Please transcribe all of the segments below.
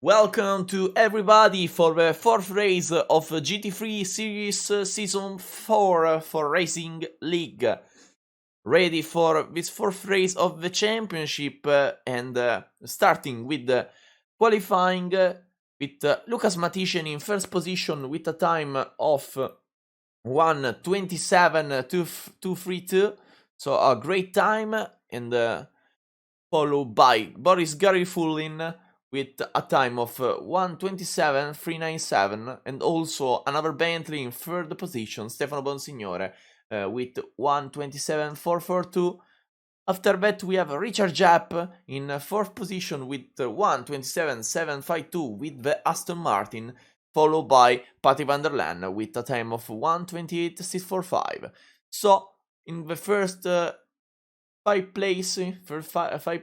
Welcome to everybody for the fourth race of GT3 Series Season 4 for Racing League. Ready for this fourth race of the championship and starting with qualifying with Lucas Matician in first position with a time of 1:27.232. So a great time, and followed by Boris Garifulin with a time of 1:27.397, and also another Bentley in third position, Stefano Bonsignore, with 1:27.442. After that, we have Richard Japp in fourth position with 1:27.752 with the Aston Martin, followed by Patti van der Laan with a time of 1:28.645. So, in the first five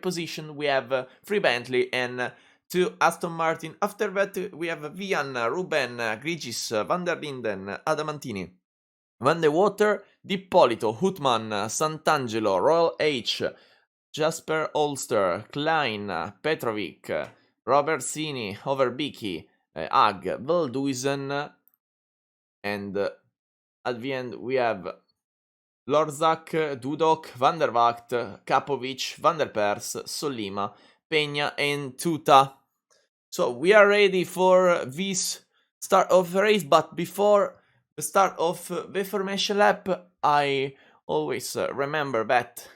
position, we have three Bentley and two Aston Martin. After that, we have Vian, Ruben, Grigis, Van der Linden, Adamantini, Van de Water, D'Ippolito, Houtman, Sant'Angelo, Royal H, Jasper Olster, Klein, Petrovic, Robertsini, Overbicki, Ag, Velduisen, and at the end we have Lorzak, Dudok, Van der Wacht, Kapovic, Van der Pers, Solima, Peña, and Tuta. So we are ready for this start of the race, but before the start of the formation lap, I always remember that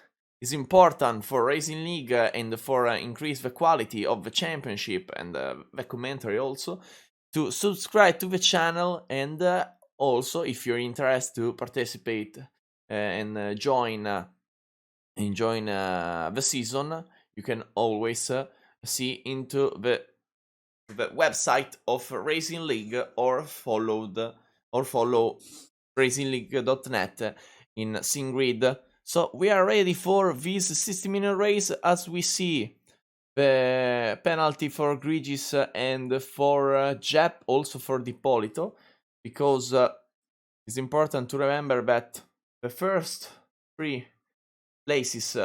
it's important for Racing League and for increase the quality of the championship and the commentary also, to subscribe to the channel, and also if you're interested to participate and join the season, you can always see into the website of Racing League or follow racingleague.net in SingGrid. So we are ready for this 60-minute race, as we see the penalty for Grigis and for Japp, also for D'Ippolito, because it's important to remember that the first three places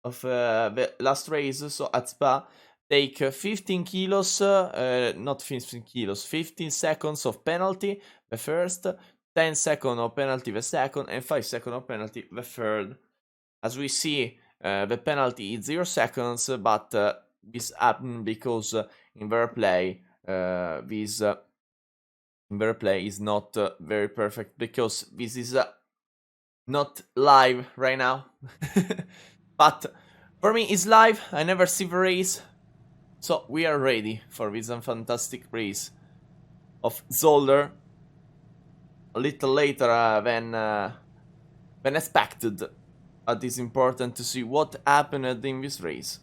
of the last race, so at Spa, take 15 kilos, not 15 kilos, 15 seconds of penalty the first, 10 seconds of penalty the second, and 5 seconds of penalty the third. As we see, the penalty is 0 seconds, but this happened because in their play, this play is not very perfect, because this is not live right now. But for me, it's live. I never see the race. So we are ready for this fantastic race of Zolder. A little later than expected. But it's important to see what happened in this race.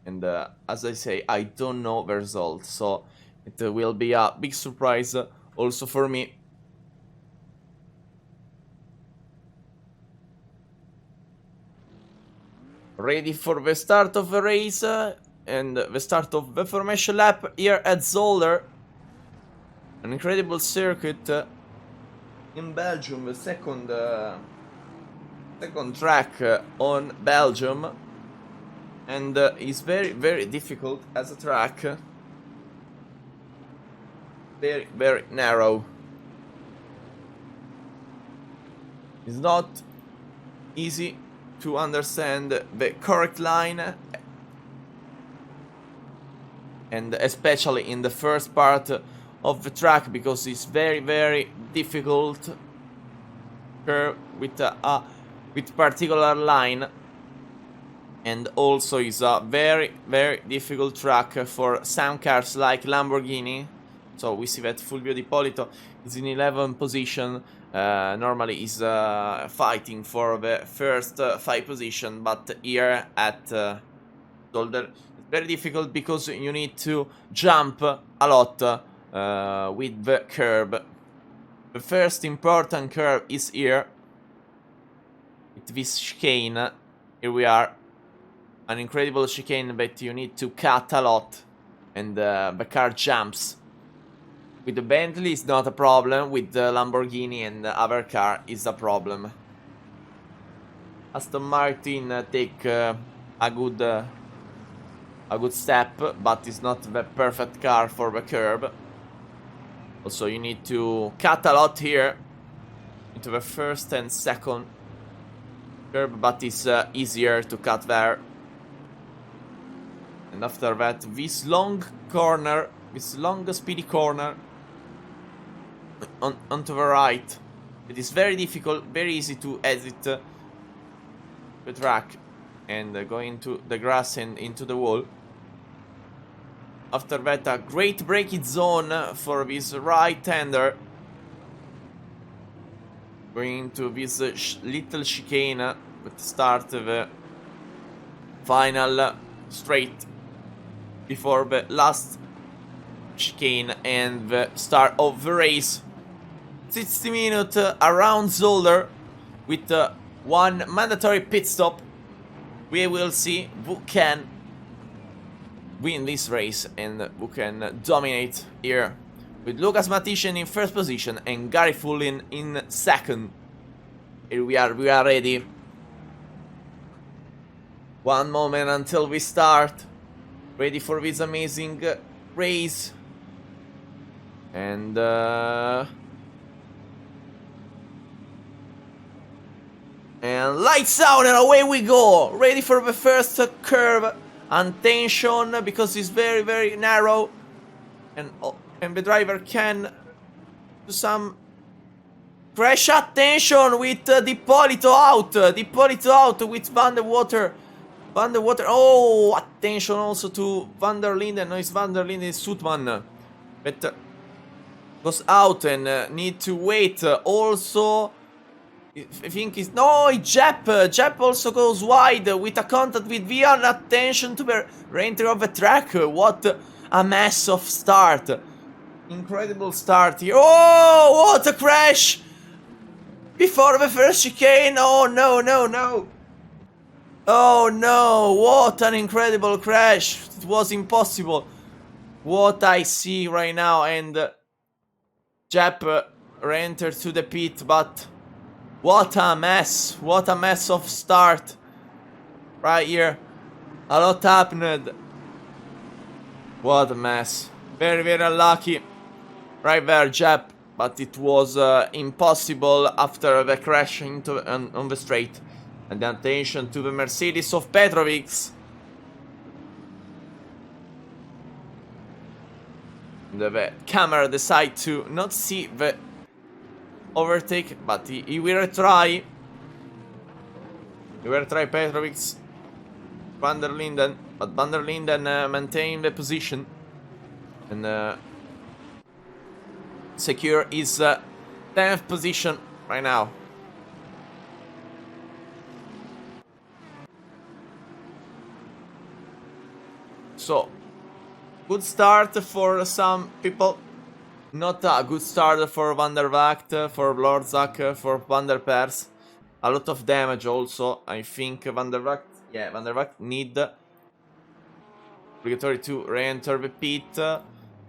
And as I say, I don't know the result. So it will be a big surprise also for me. Ready for the start of the race and the start of the formation lap here at Zolder. An incredible circuit in Belgium, the second track on Belgium, and it's very, very difficult as a track. Very, very narrow. It's not easy to understand the correct line, and especially in the first part of the track, because it's very, very difficult curve with particular line, and also is a very, very difficult track for some cars like Lamborghini. So we see that Fulvio D'Ippolito is in 11th position. Normally is fighting for the first 5 position, but here at Zolder it's very difficult because you need to jump a lot with the curve. The first important curve is here with this chicane. Here we are, an incredible chicane that you need to cut a lot, and the car jumps. With the Bentley it's not a problem, with the Lamborghini and the other car is a problem. Aston Martin take a good a good step, but it's not the perfect car for the curb. Also, you need to cut a lot here into the first and second curb, but it's easier to cut there. And after that, this long corner, this long speedy corner onto the right. It is very difficult, very easy to exit the track and go into the grass and into the wall. After that, a great braking zone for this right-hander. Going into this little chicane at the start of the final straight before the last chicane and the start of the race. 60 minutes around Zolder with one mandatory pit stop. We will see who can win this race and who can dominate here, with Lucas Matischen in first position and Gary Fullin in second. Here we are ready. One moment until we start. Ready for this amazing race. And lights out and away we go. Ready for the first curve. Attention, because it's very, very narrow. And the driver can do some crash. Attention with D'Ippolito out. D'Ippolito out with Van der Water. Van der Water. Oh, attention also to Van der Linden. No, it's Van der Linden, it's Sootman. But goes out and need to wait. Also, I think it's... No, it's Jep. Jep also goes wide with a contact with Vian. Attention to the re-entry of the track. What a mess of start. Incredible start here. Oh, what a crash! Before the first chicane. Oh, no, no, no. Oh, no. What an incredible crash. It was impossible. What I see right now. And Jep re-entered to the pit, but... What a mess. What a mess of start. Right here. A lot happened. What a mess. Very, very unlucky. Right there, Jep. But it was impossible after the crash into on the straight. And the attention to the Mercedes of Petrovic. The camera decided to not see the overtake, but he will try. He will try Petrovic, Van der Linden, but Van der Linden maintain the position and secure his 10th position right now. So, good start for some people. Not a good start for Van der Wacht, for Blorzak, for Van der Pers. A lot of damage also. I think Van der Wacht need obligatory to re-enter the pit.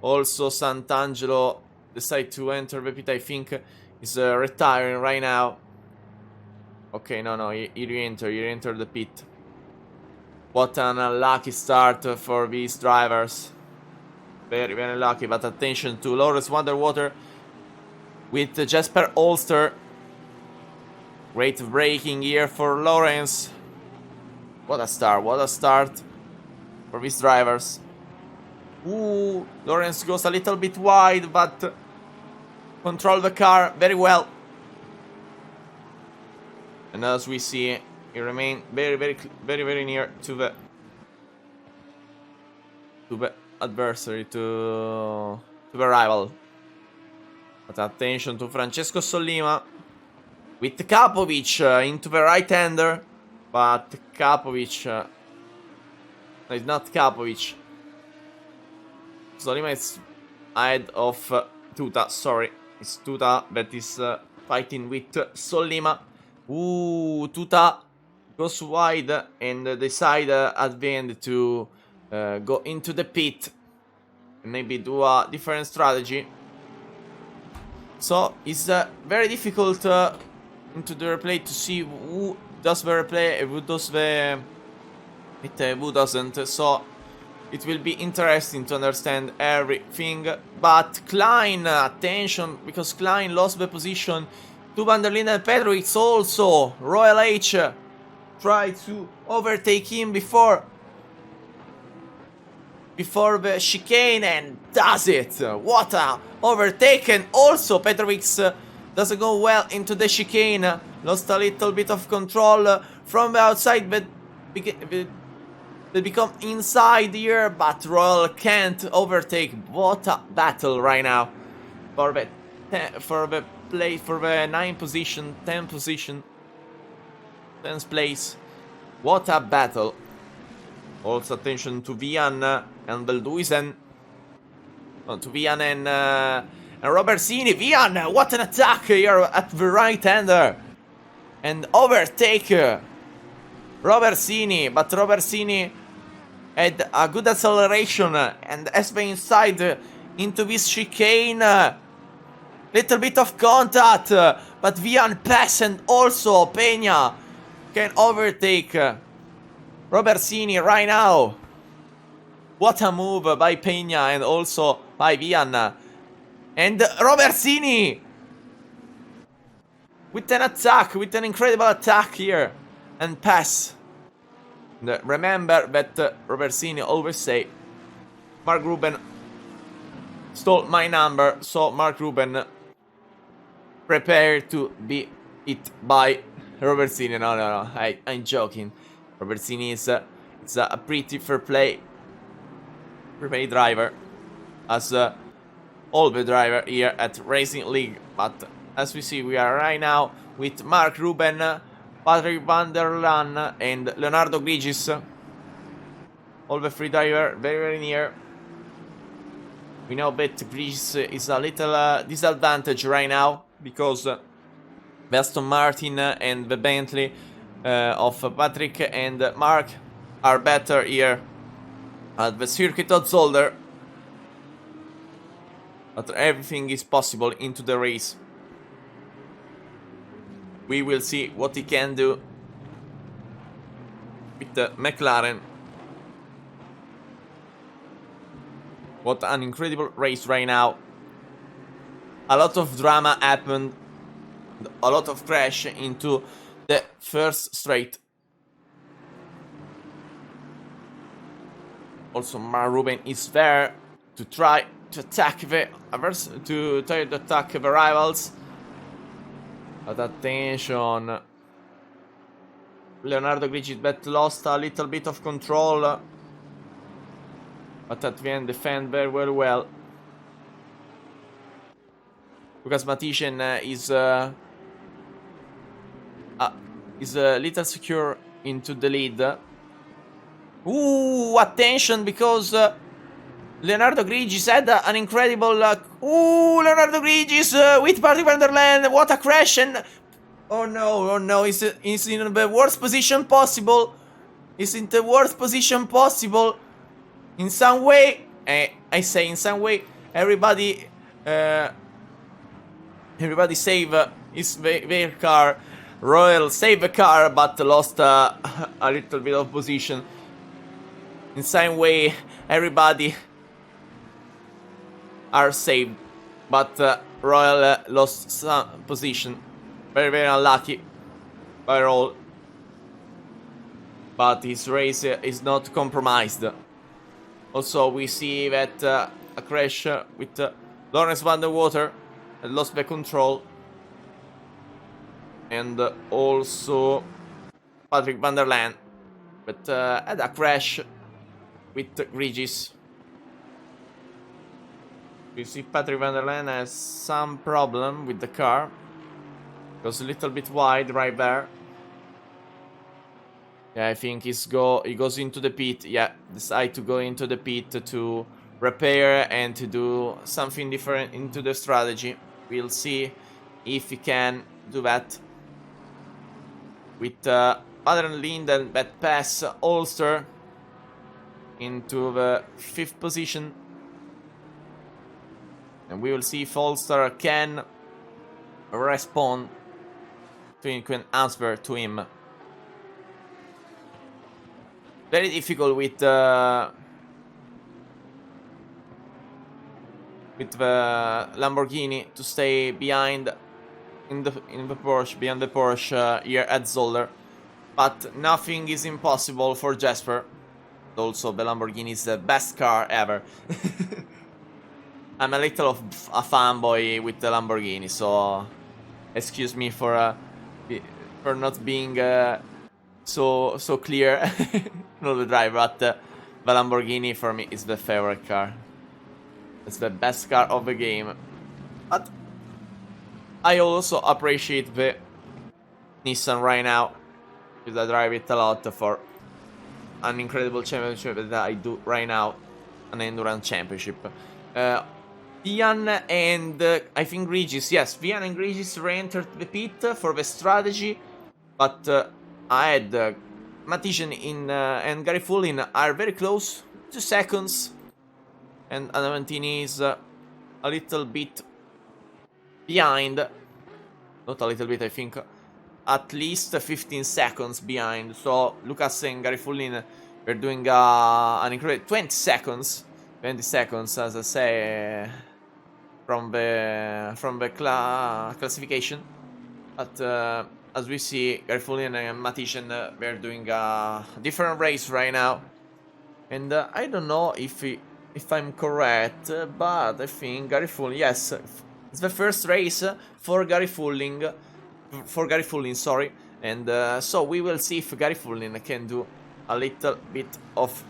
Also Sant'Angelo decide to enter the pit. I think is retiring right now. Okay, no, he re-entered the pit. What an unlucky start for these drivers. Very, very lucky, but attention to Lawrence Van der Water with Jesper Olster. Great braking here for Lawrence. What a start for these drivers. Ooh, Lawrence goes a little bit wide, but control the car very well. And as we see, he remains very near to the adversary, to the rival. But attention to Francesco Sollima with Kapovic into the right-hander, but Kapovic no, it's not Kapovic. Sollima is ahead of Tuta, sorry, it's Tuta that is fighting with Sollima. Ooh, Tuta goes wide and decide at the end to go into the pit and maybe do a different strategy. So it's very difficult into the replay to see who does the replay and who does the who doesn't. So it will be interesting to understand everything. But Klein, attention, because Klein lost the position to Van der Linden and Petrovic also. Royal H tried to overtake him before the chicane and does it. What a overtaken. Also Petrovic doesn't go well into the chicane. Lost a little bit of control from the outside, but they become inside here, but Royal can't overtake. What a battle right now for the 9th position, 10th position, 10th place. What a battle. Also attention to Vian and Belduisen. To Vian and Robertsini. Vian, what an attack here at the right hander. And overtake Robertsini, but Robertsini had a good acceleration and as they inside into this chicane. Little bit of contact, but Vian pass and also Peña can overtake Robertsini right now. What a move by Peña and also by Vian. And Robertsini with an attack, with an incredible attack here. And pass. And remember that Robertsini always say, Mark Ruben stole my number, so Mark Ruben prepare to be hit by Robertsini. No, I'm joking. Robertsini is it's a pretty fair play driver, as all the driver here at Racing League. But as we see, we are right now with Mark Ruben, Patrick van der Laan and Leonardo Grigis. All the free driver very near. We know that Grigis is a little disadvantage right now because the Aston Martin and the Bentley of Patrick and Mark are better here at the circuit of Zolder. But everything is possible into the race. We will see what he can do with the McLaren. What an incredible race right now. A lot of drama happened. A lot of crash into the first straight. Also, Mark Ruben is there to try to attack the rivals. But attention, Leonardo Grigis that lost a little bit of control, but at the end defend very well. Lucas Matischen is a little secure into the lead. Ooh, attention, because Leonardo Grigis had an incredible Leonardo Grigis with Patrick van der Laan. What a crash! And oh no, he's in the worst position possible. He's in the worst position possible. In some way, I say in some way, everybody save their car. Royal saved the car, but lost a little bit of position. In some way, everybody are saved, but Royal lost some position. Very unlucky by Royal, but his race is not compromised. Also, we see that a crash with Lawrence van der Water lost the control, and also Patrick van der Laan, but had a crash with Grigis. You see Patrick van der Laan has some problem with the car. Goes a little bit wide right there. Yeah, I think he goes into the pit. Yeah, decide to go into the pit to repair and to do something different into the strategy. We'll see if he can do that. With Van der Linden that pass Ulster into the 5th position. And we will see if Ulster can respond to him, can answer to him. Very difficult with with the Lamborghini to stay behind in the Porsche, behind the Porsche here at Zolder. But nothing is impossible for Jasper. Also, the Lamborghini is the best car ever. I'm a little of a fanboy with the Lamborghini, so excuse me for not being so clear. Not the driver, but the Lamborghini for me is the favorite car. It's the best car of the game. But I also appreciate the Nissan right now, because I drive it a lot for an incredible championship that I do right now, an endurance championship. Vian and I think Regis, yes, Vian and Regis re-entered the pit for the strategy, but I had Matician and Garifulin are very close, 2 seconds, and Adamantini is a little bit behind, not a little bit, I think at least 15 seconds behind. So Lucas and Garifulin are doing an incredible 20 seconds, as I say, from the classification. But as we see, Garifulin and Matician they're doing a different race right now, and I don't know if I'm correct, but I think Garifulin, yes, it's the first race for Garifulin, sorry, and so we will see if Garifulin can do a little bit of,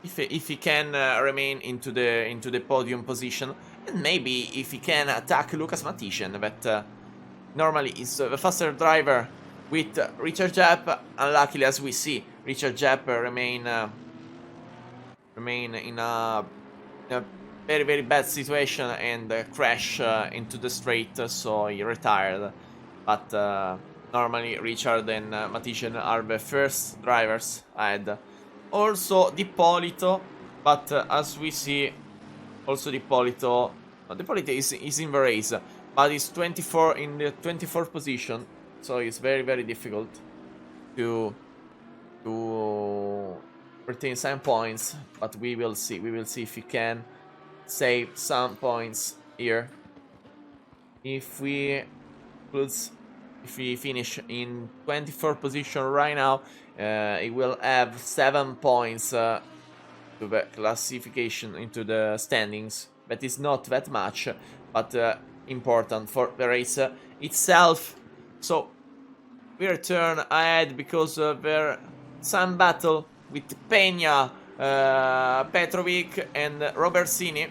if he can remain into the podium position, and maybe if he can attack Lucas Matician, that normally is the faster driver with Richard Jepp. Unluckily, as we see, Richard Jepp remain in a very, very bad situation and crash into the straight, so he retired. But normally Richard and Matician are the first drivers ahead. Also D'Ippolito, but as we see, also D'Ippolito is in the race, but he's 24 in the 24th position, so it's very, very difficult to retain some points. But we will see if he can save some points here. If we finish in 24th position right now, he will have 7 points to the classification, into the standings. That is not that much, but important for the race itself. So we return ahead because there some battle with Peña, Petrovic and Robertsini.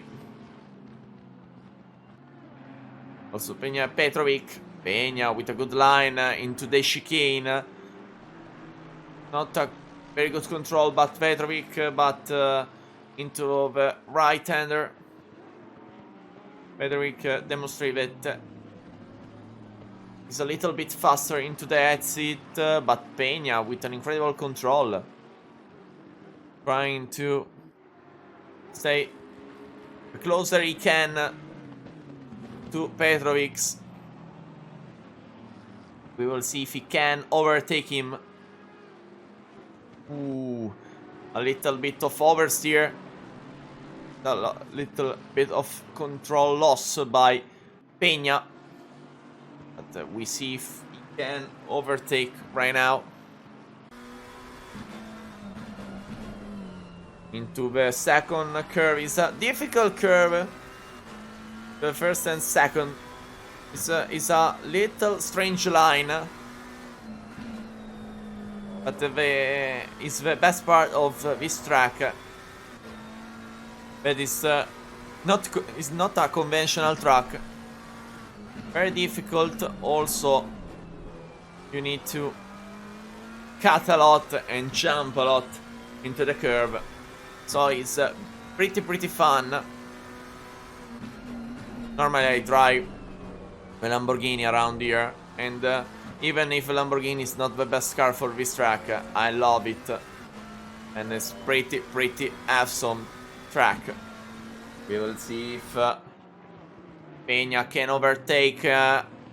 Also Peña, Petrovic. Peña with a good line into the chicane. Not a very good control, but Petrovic, but into the right-hander. Petrovic demonstrated that he's a little bit faster into the exit, but Peña with an incredible control, trying to stay the closer he can to Petrovic's. We will see if he can overtake him. Ooh, a little bit of oversteer. A little bit of control loss by Peña. But we see if he can overtake right now. Into the second curve. It's a difficult curve. The first and second. It's a little strange line, but it's the best part of this track. That is not a conventional track. Very difficult. Also, you need to cut a lot and jump a lot into the curve. So it's pretty fun. Normally I drive a Lamborghini around here, and even if a Lamborghini is not the best car for this track, I love it, and it's pretty awesome track. We will see if Peña can overtake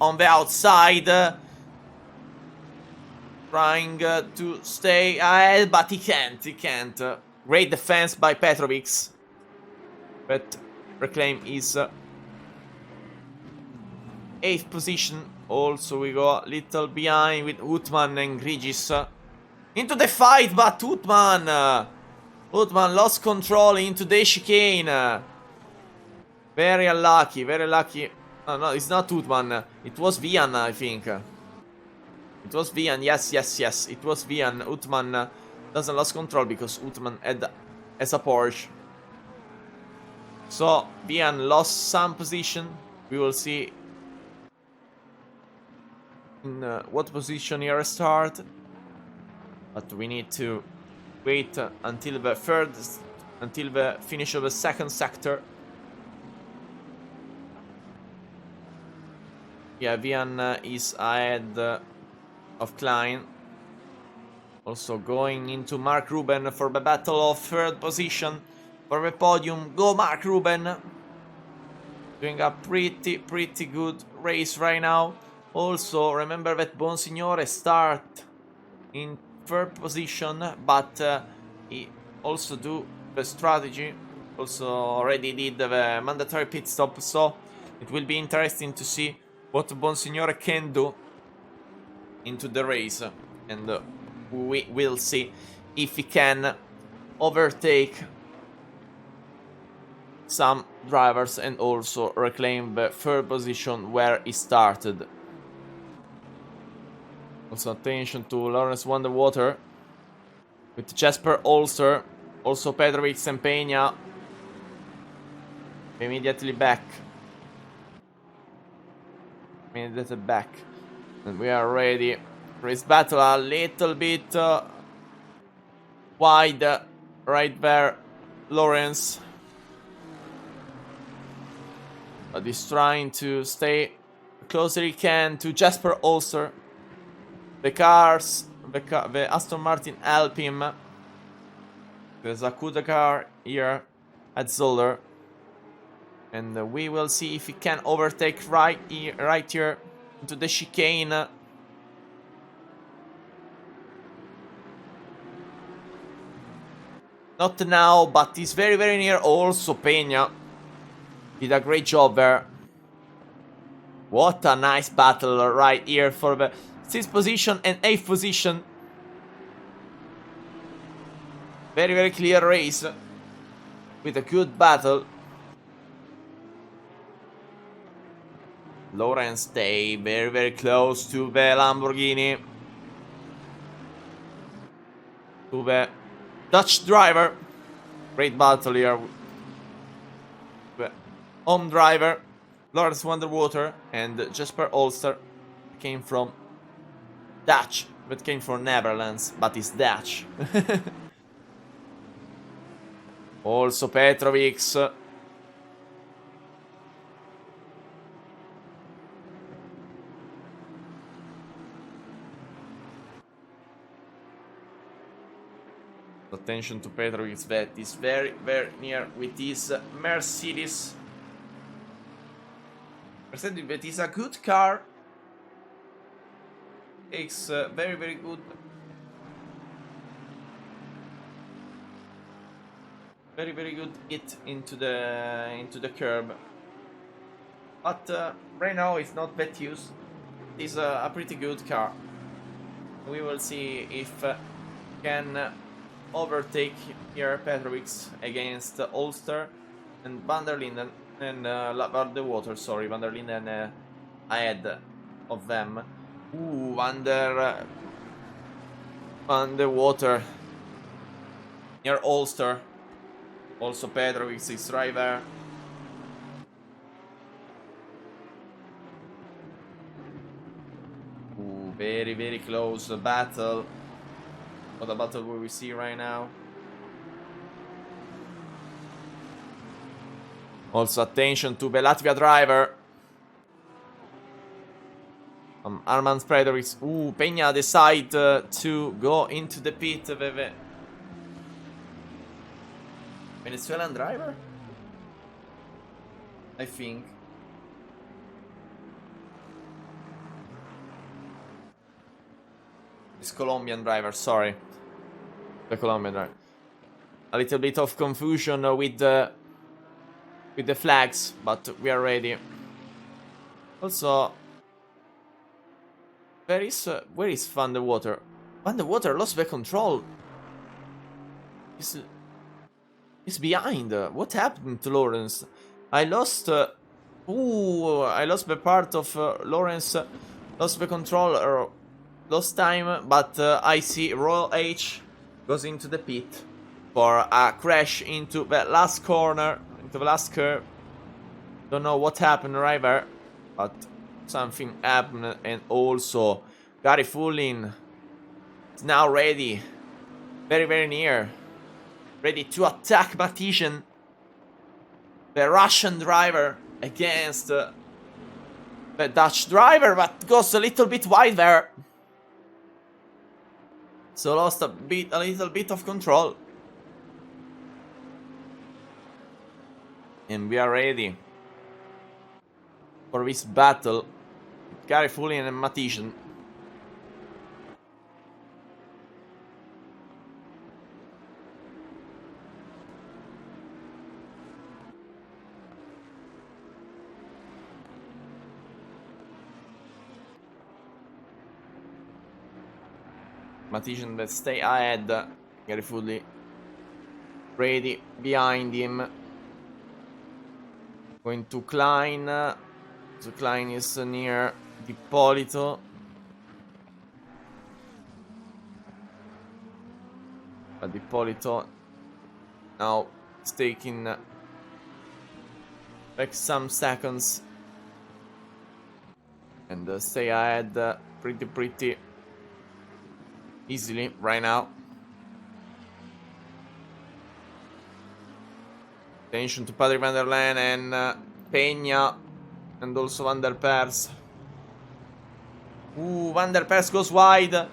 on the outside, trying to stay ahead, but he can't. Great defense by Petrovic. but reclaim is 8th position. Also, we go a little behind with Utman and Grigis into the fight, but Utman lost control into the chicane. Very unlucky, very lucky. No, it's not Utman. It was Vian, I think. It was Vian. Yes. It was Vian. Utman doesn't lose control because Utman has a Porsche. So Vian lost some position. We will see in what position he restart. But we need to wait until the finish of the second sector. Yeah, Vian is ahead of Klein. Also going into Mark Ruben for the battle of 3rd position for the podium. Go Mark Ruben! Doing a pretty good race right now. Also, remember that Bonsignore start in 3rd position, but he also do the strategy. Also already did the mandatory pit stop, so it will be interesting to see what Bonsignore can do into the race, and we will see if he can overtake some drivers and also reclaim the 3rd position where he started. Also attention to Lawrence Wonderwater with Jasper Ulster, also Petrovic and Peña immediately back. And we are ready. Race battle a little bit wide right there, Lawrence. But he's trying to stay close as he can to Jasper Ulster. The Aston Martin help him. There's a Kuda car here at Zolder. And we will see if he can overtake right here into the chicane. Not now, but he's very near. Also Peña did a great job there. What a nice battle right here for the 6th position and 8th position. Very clear race with a good battle. Lawrence stay very close to the Lamborghini, to the Dutch driver. Great battle here. The home driver Lawrence Wonderwater and Jasper Ulster came from Dutch, but came from Netherlands, but is Dutch. Also Petrovic. Attention to Petrovic that is very near with his Mercedes. Mercedes that is a good car. It's very good. Very good hit into the curb. But right now it's not that used. It's a pretty good car. We will see if can overtake here Petrovic against Ulster and Van der Linden and Van der Water. Sorry, Van der Linden ahead of them. Ooh, Van der Water near Ulster. Also Petrovic is right there. Ooh, very close battle. What a battle will we see right now? Also attention to the Latvia driver. Armand Petrovic. Ooh, Peña decide to go into the pit. The Venezuelan driver? I think. It's Colombian driver, sorry. The Colombian driver. A little bit of confusion with with the flags, but we are ready. Also, where is Van der Water? Van der Water lost the control. He's behind. What happened to Lawrence? I lost. I lost the part of Lawrence. Lost the control. Lost time, but I see Royal H goes into the pit for a crash into the last corner, into the last curve. Don't know what happened right there, but something happened. And also, Gary Fullin is now ready, very, very near, ready to attack Matisian, the Russian driver, against the Dutch driver, but goes a little bit wide there. So lost a little bit of control. And we are ready for this battle. Gary Fullin and Matisian. Matisian that stay ahead. Gary Fullin ready behind him. Going to Klein. So Klein is near Ippolito. But Ippolito now is taking back some seconds. And stay ahead pretty easily right now. Attention to Patrick van der Laan and Peña, and also Van der Pers. Van der Pers goes wide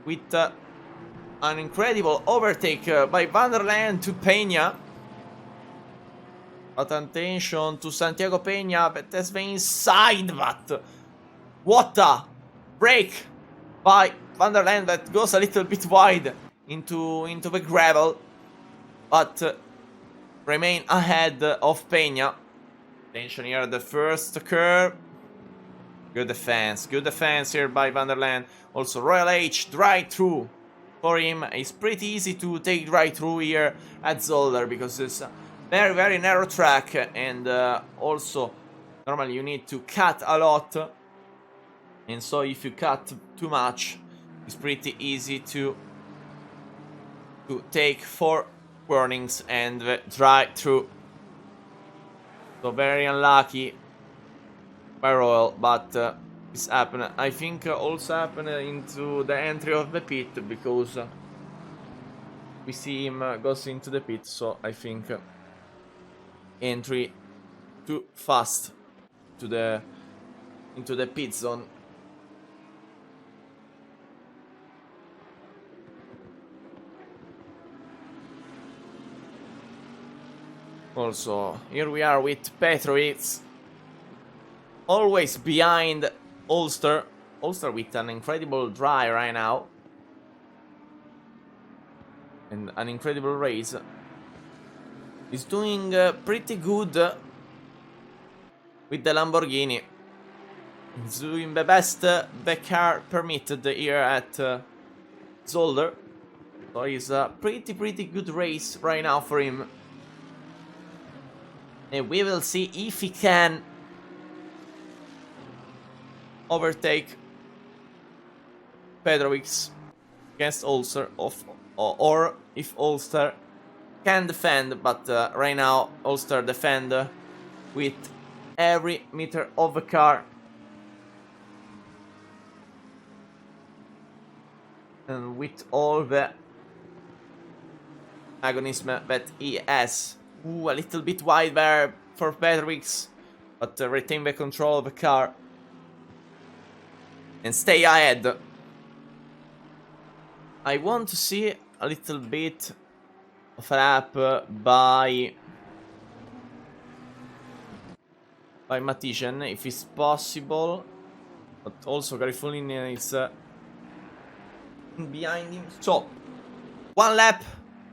with an incredible overtake by Van der Laan to Peña. But attention to Santiago Peña, that has been inside that. What a break by Van der Laan that goes a little bit wide into the gravel, but remain ahead of Peña. Attention here at the first curve. Good defense here by Van der Laan. Also Royal H, drive through for him. It's pretty easy to take drive through here at Zolder because it's a very, very narrow track, and also normally you need to cut a lot, and so if you cut too much, it's pretty easy to take 4 warnings and drive through. So very unlucky by Royal, but it's happened. I think also happened into the entry of the pit, because we see him goes into the pit, so I think entry too fast to into the pit zone. Also, here we are with Petrovic, always behind Ulster. Ulster with an incredible drive right now, and an incredible race. He's doing pretty good with the Lamborghini. He's doing the best the car permitted here at Zolder. So it's a pretty good race right now for him. And we will see if he can overtake Petrovic against Ulster, or if Ulster can defend. But right now Ulster defend with every meter of the car, and with all the agonism that he has. A little bit wide there for Petrovic, but retain the control of the car and stay ahead. I want to see a little bit of a lap by Matisian, if it's possible, but also Gary Fullin is behind him. So, one lap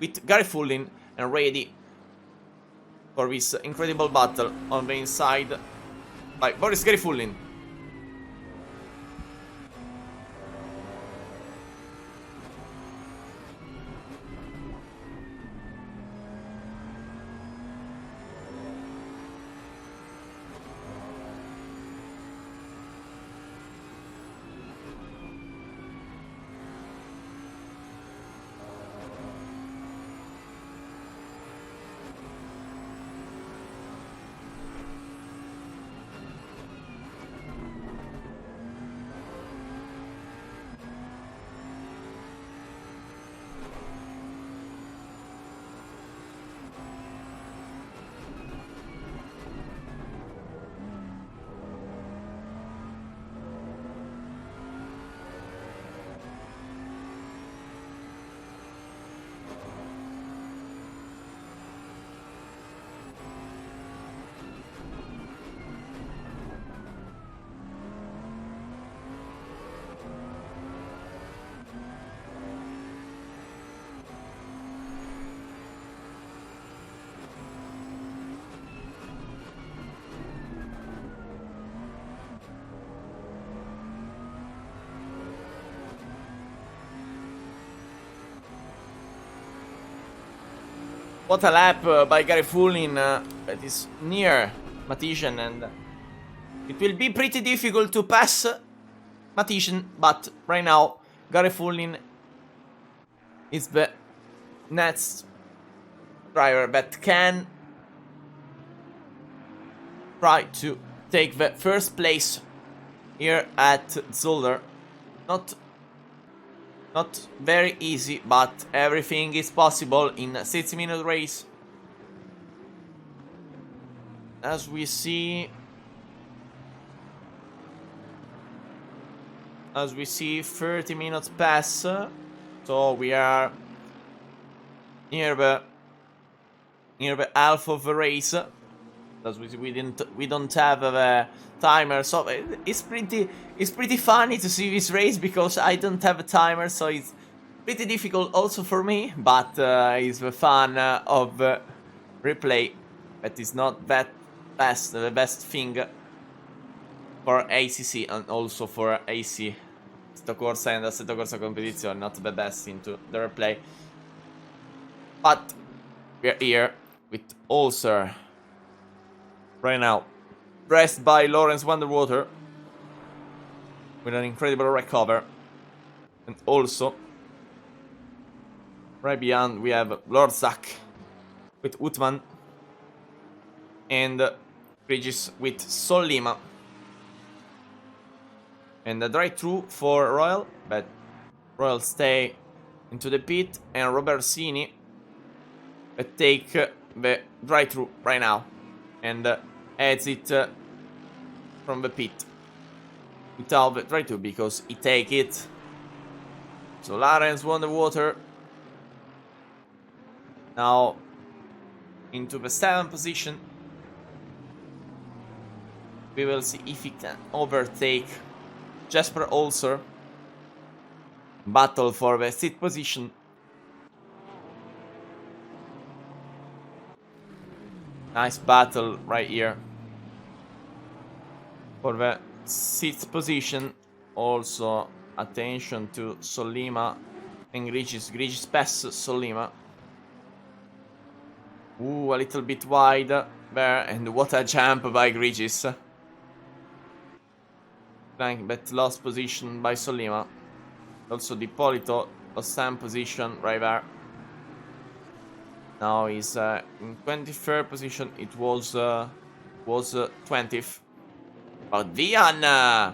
with Gary Fullin and ready for this incredible battle on the inside by Boris Garifulin. What a lap by Garifulin that is near Matician, and it will be pretty difficult to pass Matician, but right now Garifulin is the next driver that can try to take the first place here at Zolder. Not very easy, but everything is possible in a 60-minute race. As we see 30 minutes pass, so we are near the half of the race. As we don't have a timer, so it's pretty funny to see this race because I don't have a timer, so it's pretty difficult also for me. But it's the fun of replay. That is not that best, the best thing for ACC and also for AC Assetto Corsa and Assetto Corsa competition. Not the best into the replay, but we're here with Ulcer. Right now, pressed by Lawrence Vanderwater with an incredible recover. And also, right beyond, we have Lord Zack with Utman and Regis with Solima. And a drive-through for Royal, but Royal stay into the pit, and Robertsini take the drive-through right now and exit from the pit without the drive-through because he take it. So Lawrence won the water now into the 7th position. We will see if he can overtake Jasper Ulcer. Battle for the 6th position. Nice battle right here for the 6th position. Also attention to Solima and Grigis. Grigis pass Solima. Ooh, a little bit wide there, and what a jump by Grigis. Flank, but lost position by Solima. Also Dipolito lost some position right there. Now he's in 23rd position. It was 20th. But Vian!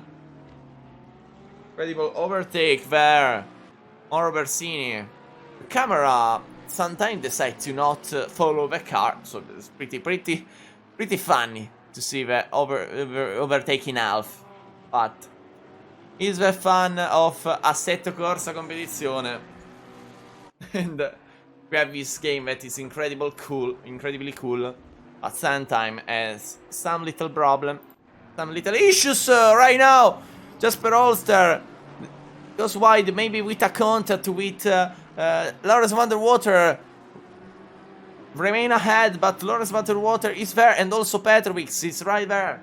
Incredible overtake there on Robertsini. The camera sometimes decides to not follow the car, so it's pretty funny to see the overtaking half. But it's the fun of Assetto Corsa competizione. And we have this game that is incredibly cool. At the same time has some little problem, some little issues right now. Jasper Ulster goes wide, maybe with a contact with Lawrence Vanderwater. remain ahead, but Lawrence Butterwater is there, and also Petrovic is right there.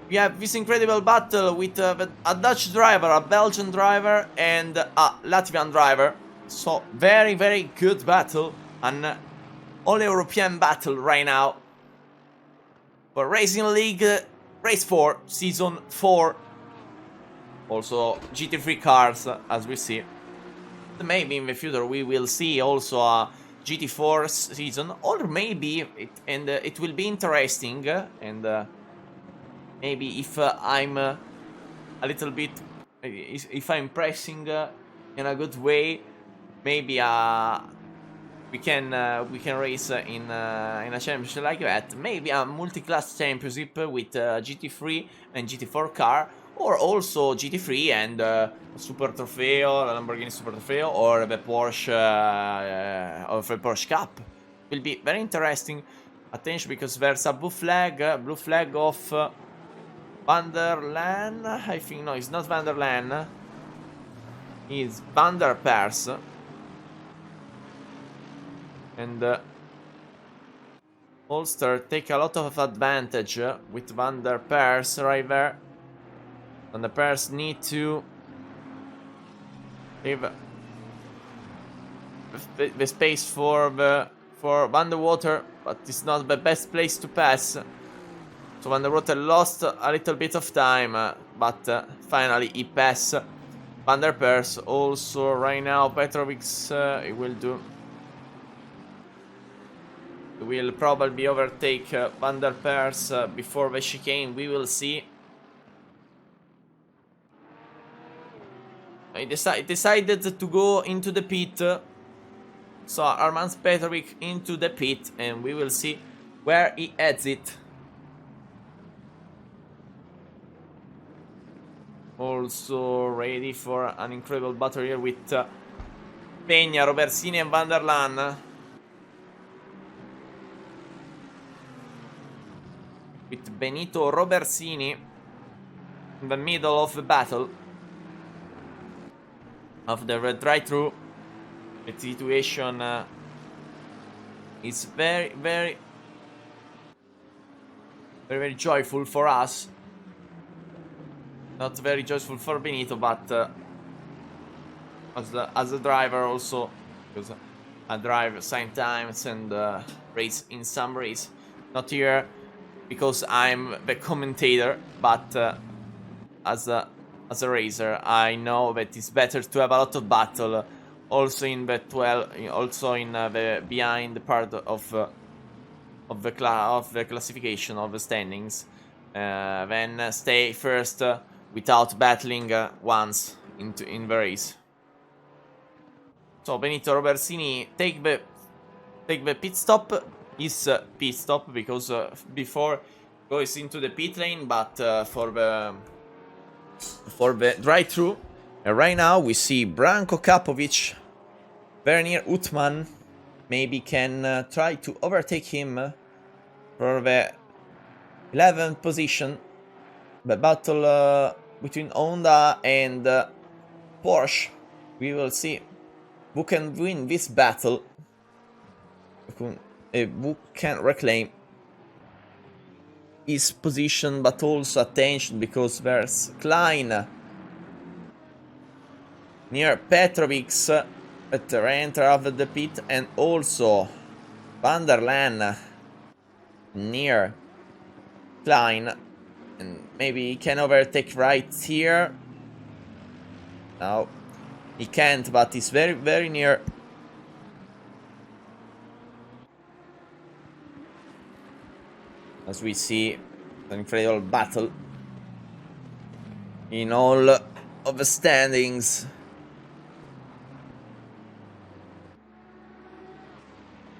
We have this incredible battle with a Dutch driver, a Belgian driver, and a Latvian driver. So very, very good battle, an all-European battle right now for Racing League Race 4, Season 4. Also GT3 cars, as we see. Maybe in the future we will see also a GT4 season, or maybe it will be interesting, and maybe if I'm a little bit, if I'm pressing in a good way, maybe we can race in a championship like that. Maybe a multi-class championship with GT3 and GT4 car, or also GT3 and Super Trofeo, Lamborghini Super Trofeo, or the Porsche of the Porsche Cup. Will be very interesting. Attention, because there's a blue flag of Van der Laan. I think no, it's not Van der Laan. It's Van der Pers. And Ulster take a lot of advantage with Van der Pers right there. And the Pers need to leave the space for Van der Water, but it's not the best place to pass. So Van der Water lost a little bit of time, but finally he passed Van der Pers. Also right now Petrovic will probably overtake Van der Pers before the chicane. We will see. He decided to go into the pit. So Armand Petrovic into the pit, and we will see where he heads it. Also ready for an incredible battle here with Peña, Roversini and Van der Laan. With Benito Roversini in the middle of the battle of the red drive-through. The situation is very, very, very, very joyful for us. Not very joyful for Benito, but as a driver also, because I drive same times and race in some race. Not here because I'm the commentator, but as a racer, I know that it's better to have a lot of battle, also in the the behind part of the classification of the standings, than stay first without battling once in the race. So Benito Roversini take the pit stop. His pit stop, because before goes into the pit lane, but for the drive-through. And right now we see Branko Kapovic very near Utman. Maybe can try to overtake him for the 11th position. The battle between Honda and Porsche. We will see who can win this battle. Who can reclaim his position, but also attention, because there's Klein near Petrovic at the re-enter of the pit, and also Van der Laan near Klein, and maybe he can overtake right here. No, he can't, but he's very, very near. As we see an incredible battle in all of the standings.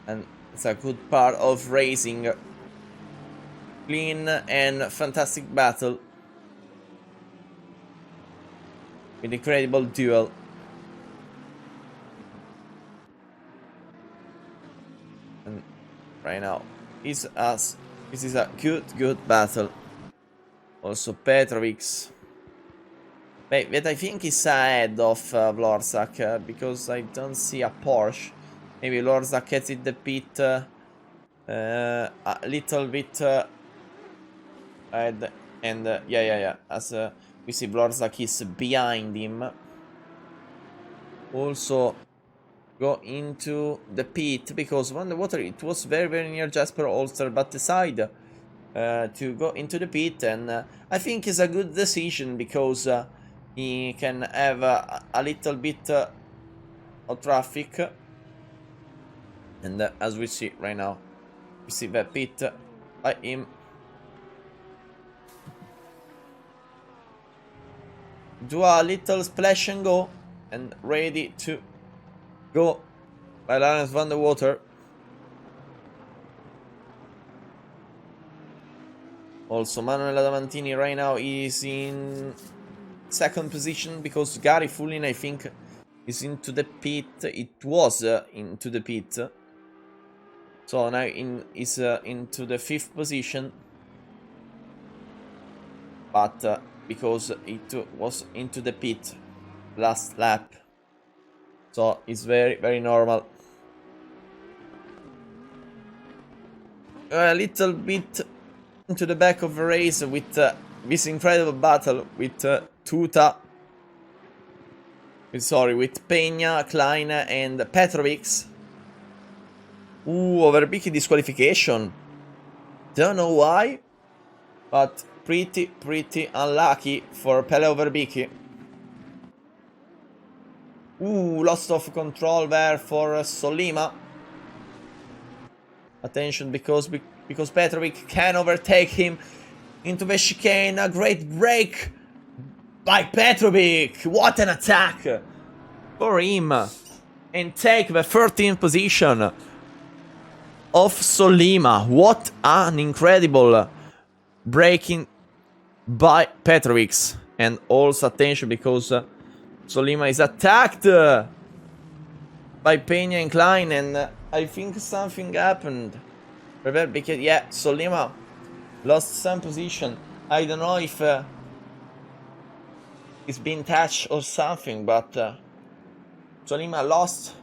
And it's a good part of racing. Clean and fantastic battle. With incredible duel. And right now is us. This is a good battle. Also Petrovic, that I think is ahead of Vlorsak, because I don't see a Porsche Maybe Lorzak gets in the pit a little bit ahead. And yeah. As we see, Lorzak is behind him. Also go into the pit because on the water it was very near Jasper Ulster, but decided to go into the pit, and I think it's a good decision because he can have a little bit of traffic, and as we see right now, we see the pit by him. Do a little splash and go, and ready to go by Lawrence van der Water. Also, Manuel Adamantini right now is in second position because Gary Fullin, I think, is into the pit. It was into the pit. So now is into the 5th position. But because it was into the pit last lap. So it's very normal. A little bit into the back of the race with this incredible battle with Tuta. Sorry, with Peña, Klein and Petrovic. Overbiki disqualification. Don't know why, but pretty unlucky for Pele Overbiki. Loss of control there for Solima. Attention, because Petrovic can overtake him into the chicane. A great break by Petrovic. What an attack for him. And take the 13th position of Solima. What an incredible breaking by Petrovic. And also attention because Solima is attacked by Peña and Klein, and I think something happened. Because yeah, Solima lost some position. I don't know if it's been touched or something, but Solima lost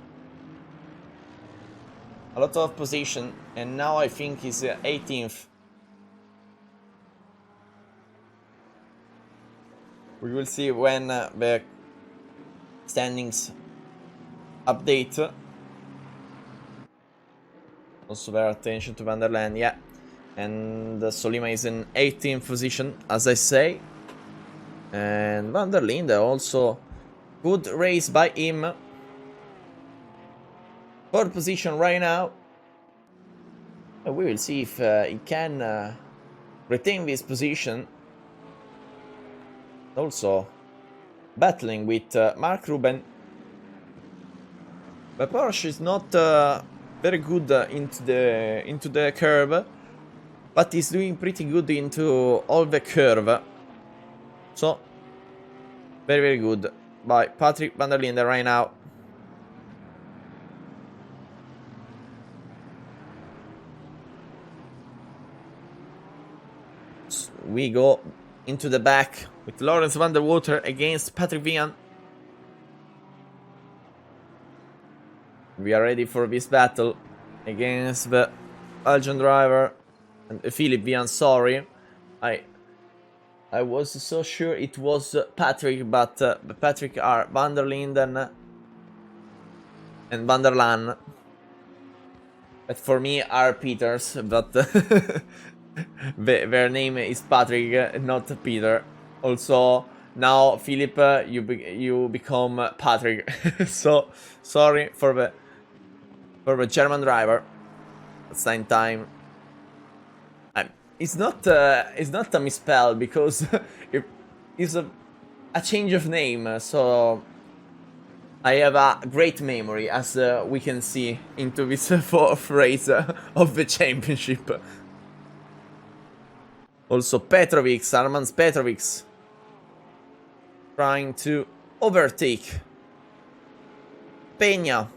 a lot of position, and now I think he's 18th. We will see when the standings update. Also very attention to Vanderland, yeah. And Solima is in 18th position, as I say. And Van der Linde also good race by him. 4th position right now. And we will see if he can retain this position. Also battling with Mark Ruben. The Porsche is not very good into the curve, but he's doing pretty good into all the curve. So very good by Patrick Van der Linde right now. So we go into the back with Lawrence van der Water against Patrick Vian. We are ready for this battle against the Belgian driver and Philip Vian. Sorry, I was so sure it was Patrick, but Patrick are Van der Linden and Van der Laan. But for me are Peters, but their name is Patrick, not Peter. Also, now Philip, you become Patrick. So sorry for the German driver. At the same time, it's not a misspell because it's a change of name. So I have a great memory, as we can see into this 4th race of the championship. Also Petrovic, Armand Petrovic, trying to overtake Peña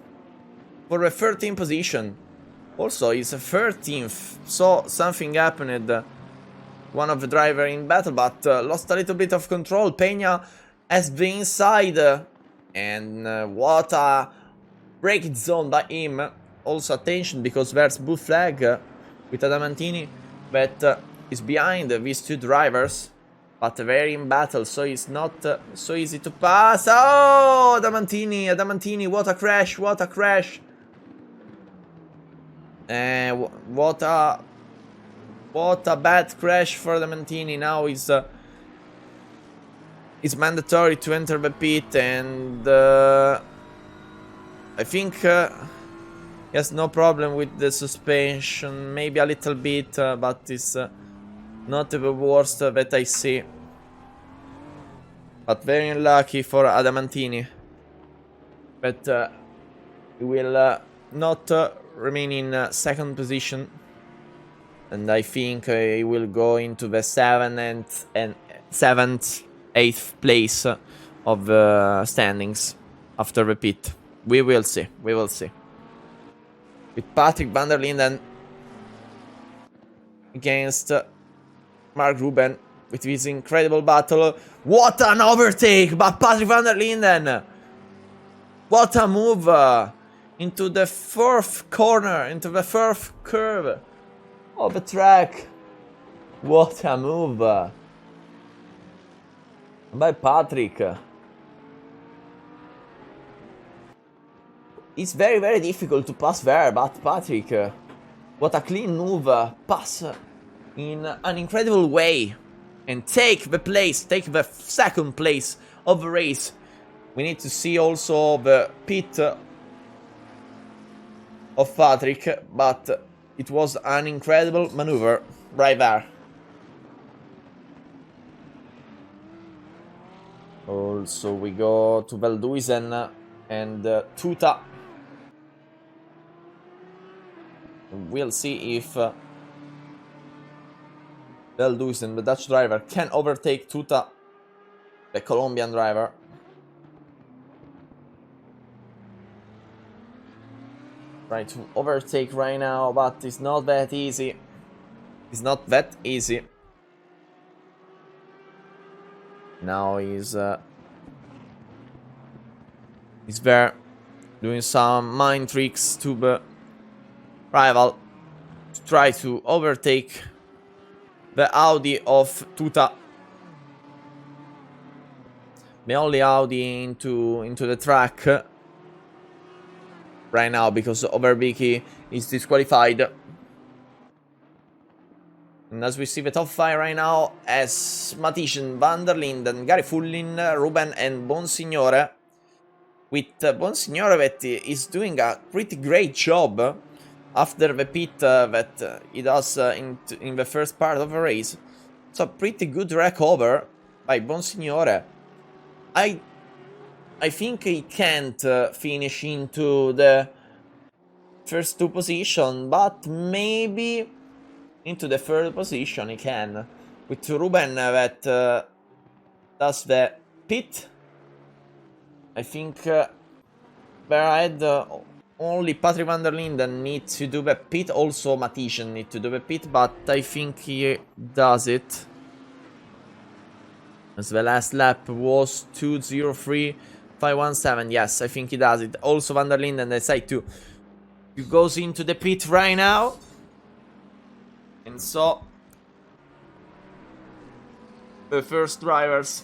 for the 13th position. Also, it's a 13th, so something happened. One of the driver in battle, but lost a little bit of control. Peña has been inside, and what a braking zone by him. Also attention, because there's blue flag with Adamantini that is behind these two drivers. But they're in battle, so it's not so easy to pass. Oh, Adamantini, what a crash, what a crash. What a bad crash for Adamantini. Now it's mandatory to enter the pit, and I think he has no problem with the suspension, maybe a little bit, but it's not the worst that I see. But very unlucky for Adamantini. But he will not remain in second position. And I think he will go into the 7th and 8th place of the standings after the pit. We will see. We will see. With Patrick van der Linden against Mark Ruben with this incredible battle. What an overtake by Patrick van der Linden! What a move into the 4th corner, into the 4th curve of the track. What a move by Patrick. It's very, very difficult to pass there, but Patrick, what a clean move, pass in an incredible way and take the place, take the 2nd place of the race. We need to see also the pit of Patrick, but it was an incredible maneuver right there. Also, we go to Veldhuizen and Tuta. We'll see if Veldhuizen, the Dutch driver, can overtake Tuta, the Colombian driver. Try to overtake right now, but it's not that easy. It's not that easy. Now he's there doing some mind tricks to the rival to try to overtake the Audi of Tuta. The only Audi into the track right now, because Overbiki is disqualified. And as we see the top 5 right now as Matischen, van der Linden, Gary Fullin, Ruben and Bonsignore. With Bonsignore that is doing a pretty great job after the pit that he does in the first part of the race. It's a pretty good recover by Bonsignore. I think he can't finish into the first 2 positions, but maybe into the 3rd position he can. With Ruben that does the pit. I think there ahead only Patrick van der Linden needs to do the pit. Also Matischen needs to do the pit, but I think he does it. As the last lap was 2:03.517. Yes, I think he does it. Also van der Linden decides to goes into the pit right now. And so the first drivers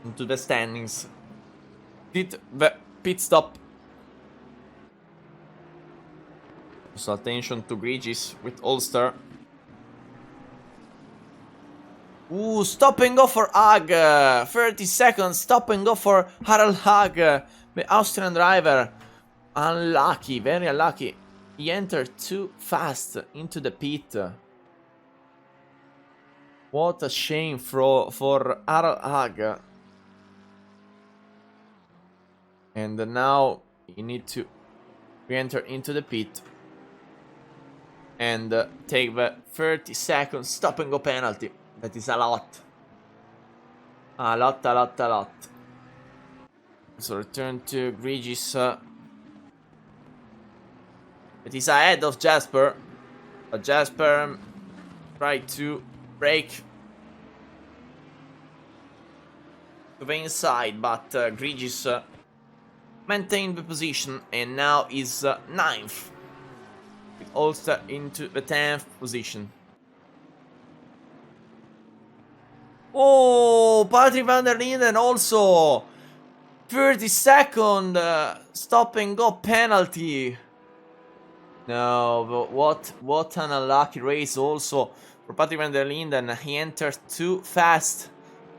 into the standings did the pit stop. So attention to Grigis with Ulster. Ooh, stop and go for Hag. 30 seconds, stop and go for Harald Hag, the Austrian driver. Unlucky, very unlucky. He entered too fast into the pit. What a shame for Harald Hag. And now you need to re-enter into the pit and take the 30 seconds stop and go penalty. That is a lot. A lot. So return to Grigis. It is ahead of Jasper. But Jasper tried to break to the inside, but Grigis maintained the position and now is 9th. With Ulster into the 10th position. Oh, Patrick van der Linden also 30-second stop and go penalty. No, but what an unlucky race also for Patrick van der Linden. He entered too fast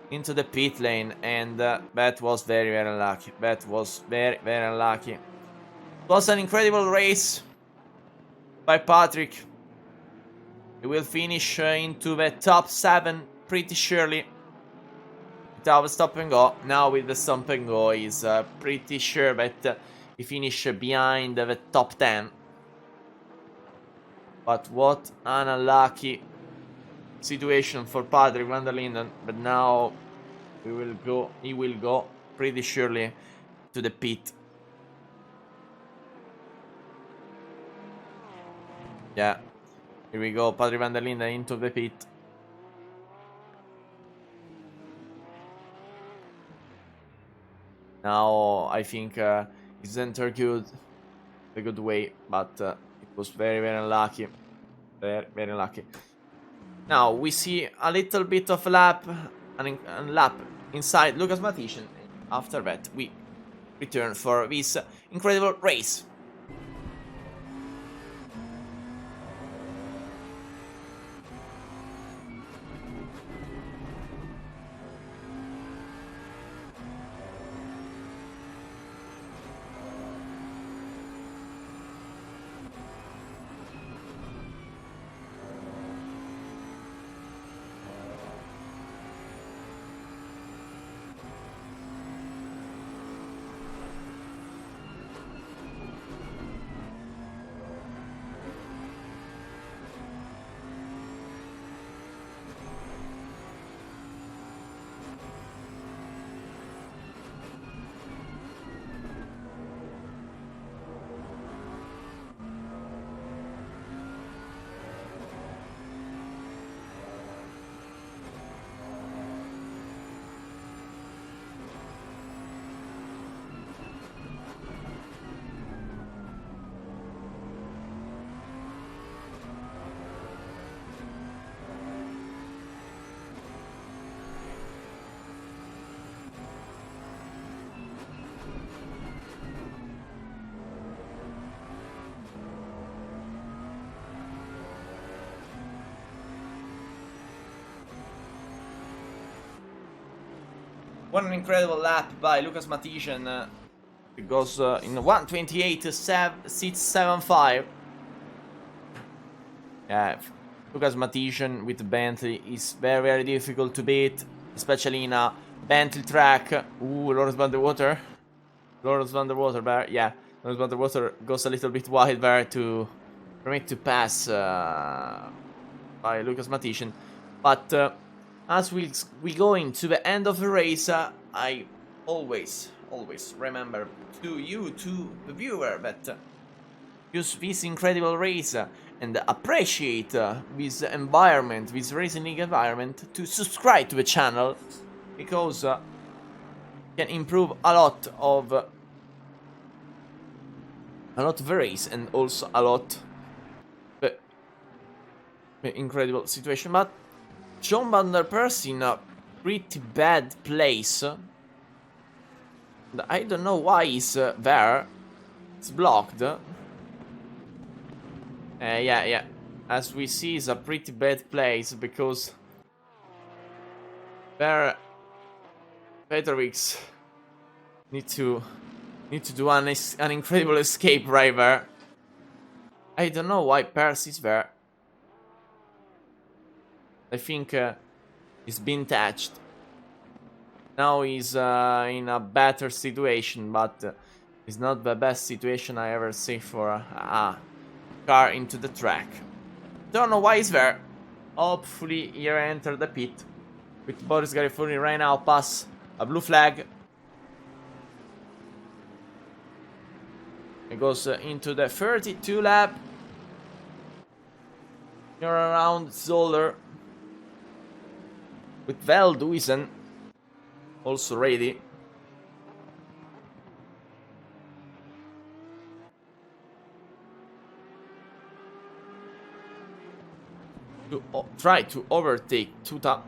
into the pit lane, and that was very unlucky. That was very unlucky. It was an incredible race by Patrick. He will finish into the top 7 pretty surely. Without the stop and go. Now with the stop and go, he's pretty sure that he finished behind the top 10. But what an unlucky situation for Patrick van der Linden. But now he will go pretty surely to the pit. Yeah, here we go, Patrick van der Linden into the pit. Now I think he's entered the good way, but it was very unlucky. Very unlucky. Now we see a little bit of a lap inside Lucas Matician. After that, we return for this incredible race. What an incredible lap by Lucas Matician. It goes in 1:28.675. Yeah, Lucas Matician with Bentley is very difficult to beat, especially in a Bentley track. Ooh, Lawrence van der Water. Lawrence van der Water there. Yeah, Lawrence van der Water goes a little bit wide there to permit to pass by Lucas Matician. But as we go into the end of the race, I always remember to you, to the viewer, that use this incredible race and appreciate this environment, this Racing League environment, to subscribe to the channel, because can improve a lot of the race, and also a lot the incredible situation. But John Van Der Persie in a pretty bad place. I don't know why he's there. It's blocked. Yeah. As we see, it's a pretty bad place because there Petrovics need to do an incredible escape right there. I don't know why Persie's there. I think he's been touched. Now he's in a better situation, but it's not the best situation I ever see for a car into the track. Don't know why he's there. Hopefully he entered the pit with Boris Garifuni right now pass a blue flag. It goes into the 32 lap. You're around Zolder with Veldhuizen also ready. to try to overtake Tuta.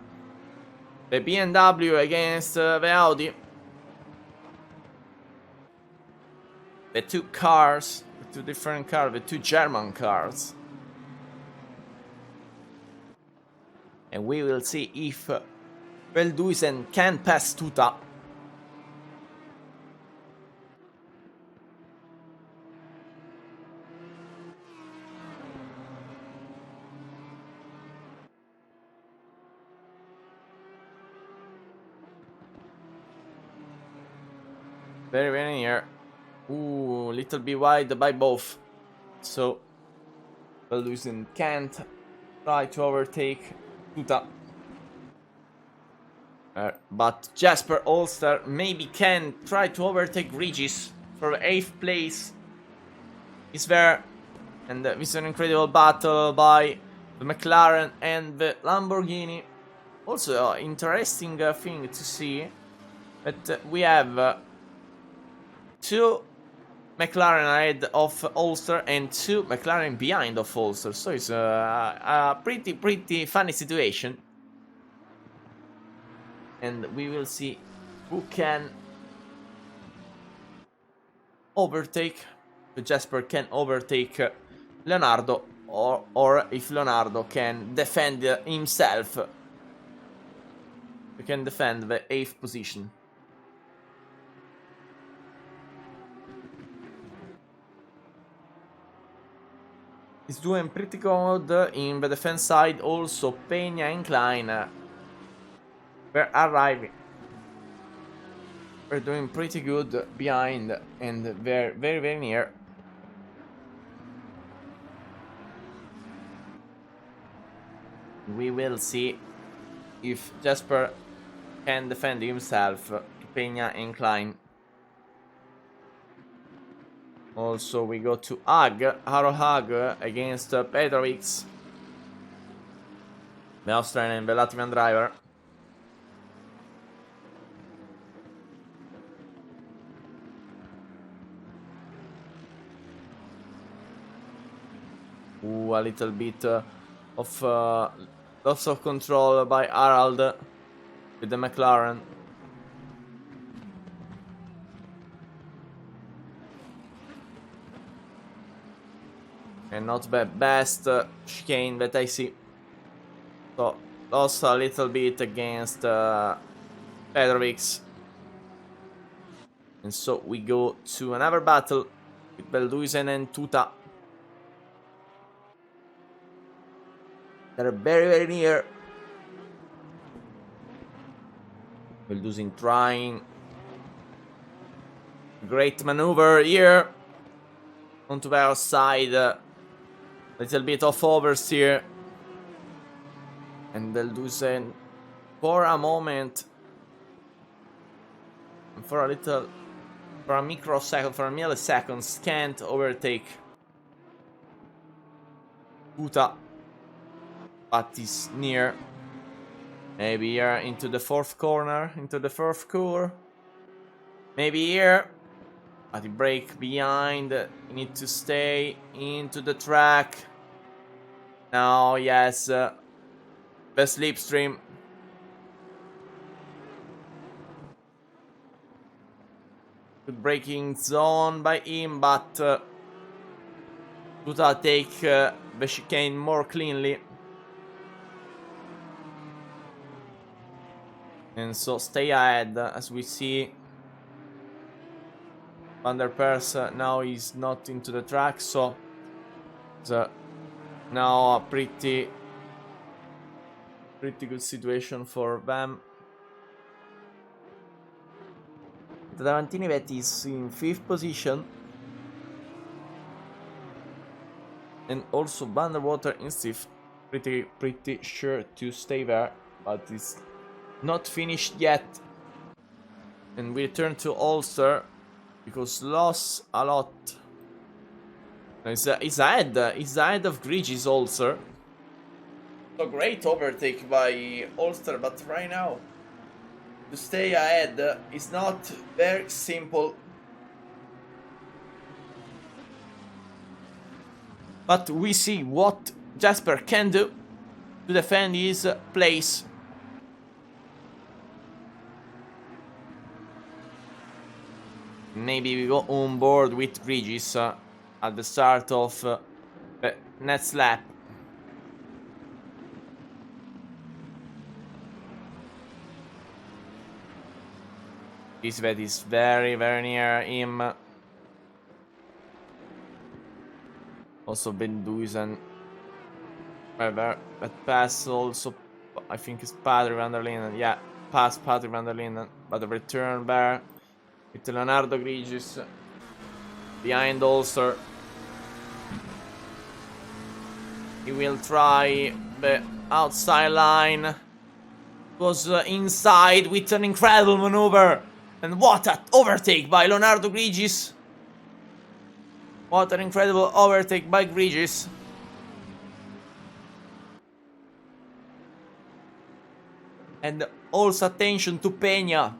The BMW against the Audi. The two cars, the two different cars, the two German cars. And we will see if Veldhuizen can pass Tuta. Very, very near. Ooh, little bit wide by both. So Veldhuizen can't try to overtake Tuta. But Jasper Ulster maybe can try to overtake Regis for 8th place. Is there, and it's an incredible battle by the McLaren and the Lamborghini. Also, interesting thing to see that we have 2 McLaren ahead of Ulster and 2 McLaren behind of Ulster. So it's a pretty funny situation. And we will see who can overtake. Jasper can overtake Leonardo, or if Leonardo can defend himself. He can defend the 8th position. He's doing pretty good in the defense side. Also, Peña and Klein. We're arriving. We're doing pretty good behind and very near. We will see if Jasper can defend himself to Peña and Klein. Also, we go to Harold Hag against Petrovic, the Austrian and the Latvian driver. Ooh, a little bit of loss of control by Harald with the McLaren. And not the best chicane that I see. So, lost a little bit against Petrovic. And so we go to another battle with Veldhuizen and Tuta. They're very near. Veldhuizen trying. Great maneuver here. Onto the outside. Little bit of oversteer. And Veldhuizen for a moment. For a microsecond, for a millisecond, can't overtake Tuta. But is near. Maybe here into the 4th corner, into the 4th core. Maybe here. But the brake behind. You need to stay into the track. Now, yes. The slipstream. Good braking zone by him, but Tuta take the chicane more cleanly. And so stay ahead, as we see. Van der Pers now is not into the track, so it's now a pretty good situation for them. The Davantini that is in 5th position. And also Van der Water in 6th. Pretty sure to stay there, but it's not finished yet. And we return to Ulster because lost a lot. He's ahead of Grigis Ulster. So great overtake by Ulster, but right now to stay ahead is not very simple. But we see what Jasper can do. to defend his place. Maybe we go on board with Regis at the start of the next lap. Isvet is very, very near him. Also Ben Duisen. That pass also, I think it's Patrick van der Linden. Yeah, pass Patrick van der Linden. But the return there with Leonardo Grigis behind Ulster. He will try the outside line. Goes inside with an incredible maneuver. And what an overtake by Leonardo Grigis. What an incredible overtake by Grigis. And also attention to Peña.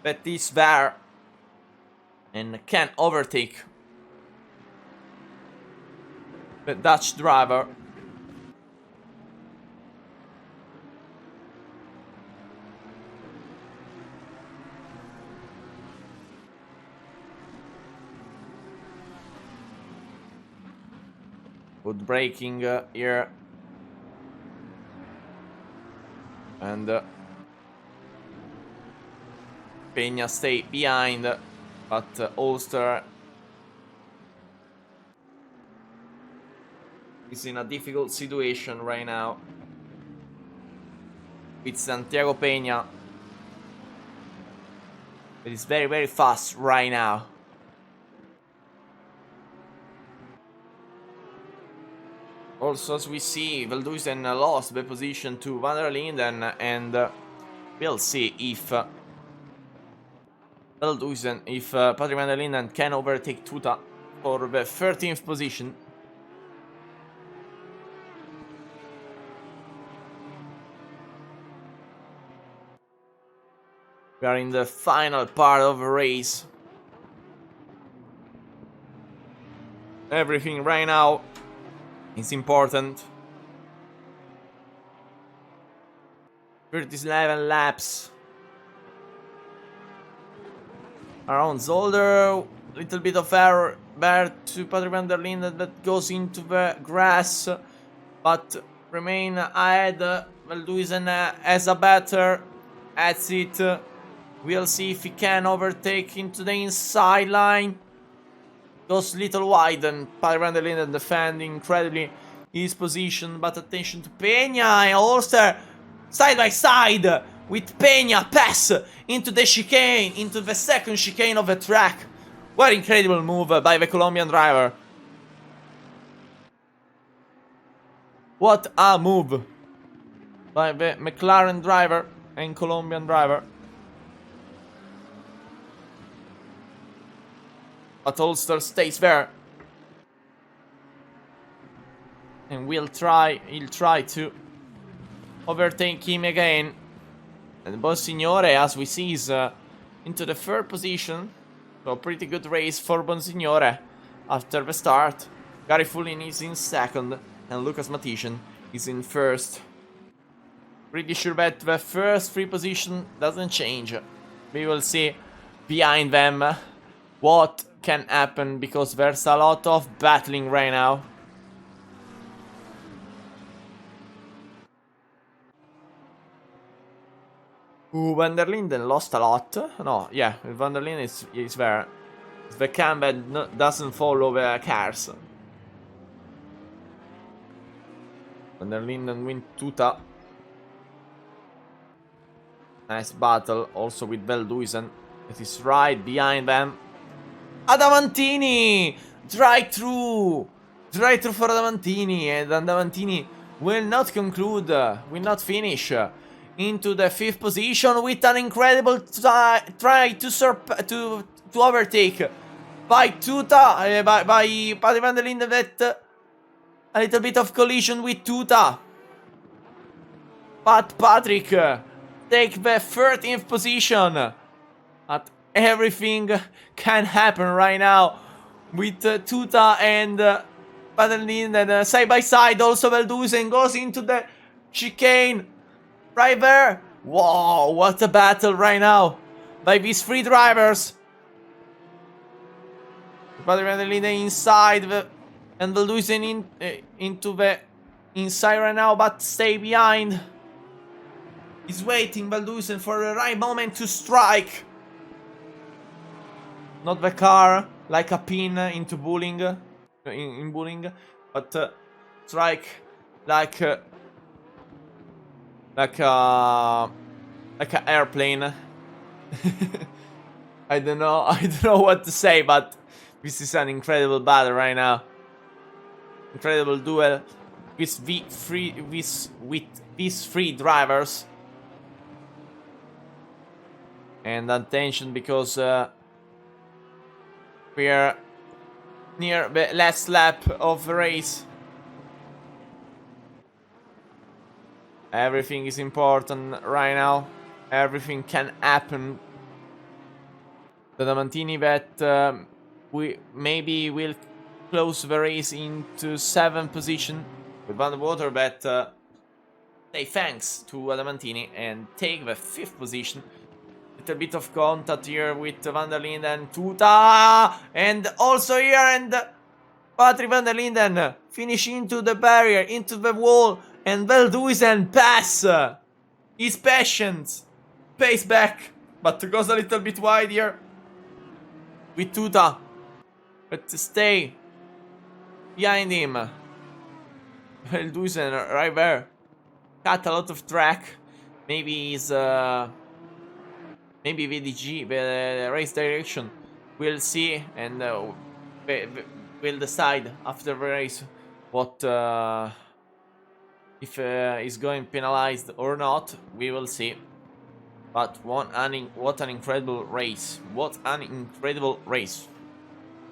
That is there. And can overtake the Dutch driver. Good braking here. And Peña stay behind, but Ulster is in a difficult situation right now with Santiago Peña. It is very, very fast right now. Also, as we see, Velduisen lost the position to van der Linden, and we'll see if Patrick van der Linden can overtake Tuta for the 13th position. We are in the final part of the race. Everything right now is important. 37 laps. Around Zolder, little bit of error there to Patrick van der Linden that goes into the grass, but remain ahead. Velduisen has a better exit. We'll see if he can overtake into the inside line. Goes little wide, and Patrick van der Linden defending incredibly his position, but attention to Peña and Ulster side by side with Peña pass into the chicane, into the second chicane of the track. What incredible move by the Colombian driver. What a move by the McLaren driver and Colombian driver. But Ulster stays there. And he'll try to overtake him again. And Bonsignore, as we see, is into the third position. So pretty good race for Bonsignore after the start. Gary Fullin is in second, and Lucas Matician is in first. Pretty sure that the first three position doesn't change. We will see behind them what can happen, because there's a lot of battling right now. Van der Linden lost a lot. No, yeah, Van der Linden is there. The cam that doesn't follow the cars. Van der Linden win Tuta. Nice battle also with Velduisen. It is right behind them. Adamantini! Drive-through! Drive-through for Adamantini, and Adamantini will not conclude, will not finish into the 5th position with an incredible try to overtake by Tuta, by Patrick van der Linden, that a little bit of collision with Tuta. But Patrick take the 13th position. But everything can happen right now with Tuta and Van der Linden side by side. Also Veldusen goes into the chicane. Right there. Wow, what a battle right now by these three drivers. Van der Linden inside and Veldusen into the inside right now, but stay behind. He's waiting, Veldusen, for the right moment to strike. Not the car, like a pin into bowling, in bowling, but strike like a airplane. I don't know what to say, but this is an incredible battle right now. Incredible duel with these three drivers. And attention, because we are near the last lap of the race. Everything is important right now. Everything can happen. The Damantini that we maybe will close the race into 7th position. With Van der Water that say thanks to Damantini and take the 5th position. Little bit of contact here with Van der Linden and Tuta, and also here, and Patrick Van der Linden finish into the barrier, into the wall, and Veldusen pass. He's patient, pace back, but goes a little bit wide here with Tuta, but stay behind him. Veldusen right there, cut a lot of track. Maybe he's maybe VDG, the race direction, we'll see, and we'll decide after the race what if he's going penalized or not. We will see. But what an incredible race! What an incredible race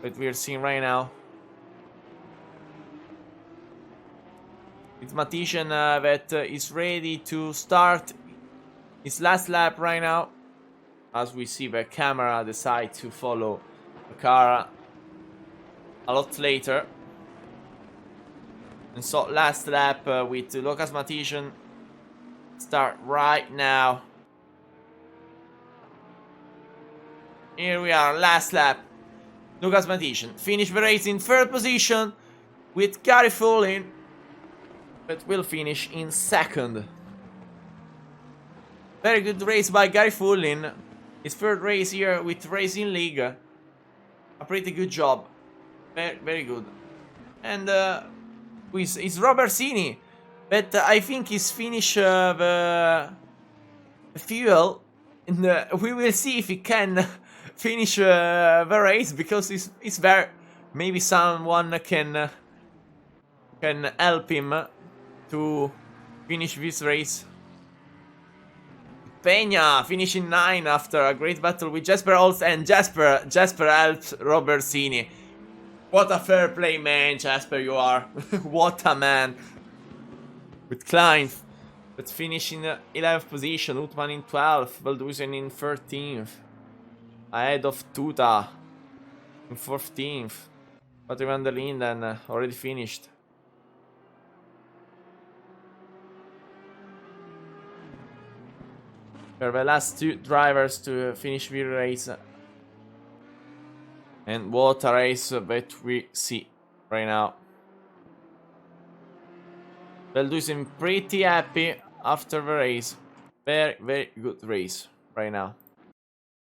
that we are seeing right now. It's Matician that is ready to start his last lap right now. As we see the camera decide to follow the car a lot later. And so last lap with Lucas Matician start right now. Here we are, last lap. Lucas Matician finish the race in 3rd position with Gary Fullin, but will finish in 2nd. Very good race by Gary Fullin. His 3rd race here with RacingLeague. A pretty good job. Very good. And it's Robert Sini, but I think he's finished the fuel. And we will see if he can finish the race, because it's there. Maybe someone can help him to finish this race. Peña finishing 9 after a great battle with Jasper Holst, and Jasper helps Robert Sini. What a fair play, man, Jasper, you are. What a man. With Klein, but finishing 11th position, Utman in 12th, Veldusen in 13th. Ahead of Tuta in 14th. Patrick Van der Linden already finished. We're the last 2 drivers to finish the race. And what a race that we see right now. Veldusen pretty happy after the race. Very good race right now.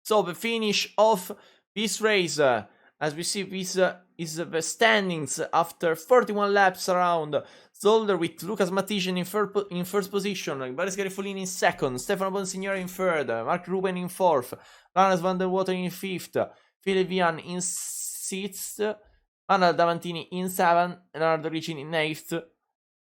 So the finish of this race, as we see, this is the standings after 31 laps around. Zolder with Lucas Matician in 1st position, Boris Garifolini in 2nd, Stefano Bonsignore in 3rd, Mark Ruben in 4th, Lawrence van der Water in 5th, Philip Vian in 6th, Anna Damantini in 7th, Leonardo Ricci in 8th,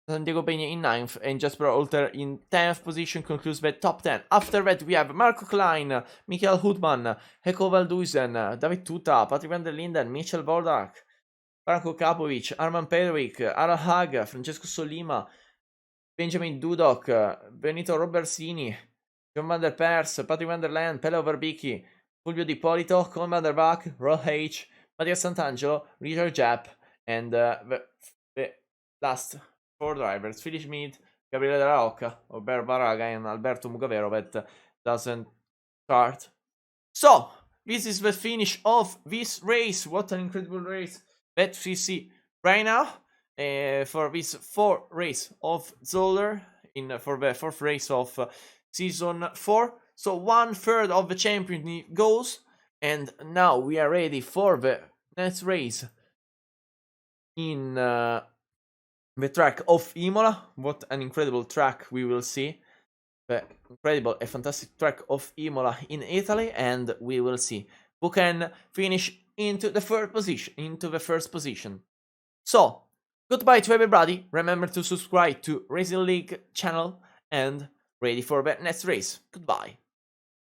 Santiago Peña in 9th, and Jasper Holter in 10th position concludes the top 10. After that, we have Marco Klein, Michael Hoodman, Heko Veldusen, David Tuta, Patrick Van der Linden, Michel Vordak, Franco Kapovic, Arman Pedovic, Aral Hag, Francesco Solima, Benjamin Dudok, Benito Robersini, John van der Pers, Patrick Van der Land, Pelle Verbicchi, Fulvio Di Polito, Colin van der Bach, Roll H, Mattia Sant'Angelo, Richard Japp, And the last 4 drivers, Philip Schmidt, Gabriele Della Rocca, Robert Baraga, and Alberto Mugavero, that doesn't start. So, this is the finish of this race. What an incredible race that we see right now for this 4th race of Zolder, for the 4th race of season 4. So 1/3 of the championship goes, and now we are ready for the next race in the track of Imola. What an incredible track we will see. The incredible and fantastic track of Imola in Italy, and we will see who can finish into the first position. So, goodbye to everybody. Remember to subscribe to Racing League channel, and ready for the next race. Goodbye.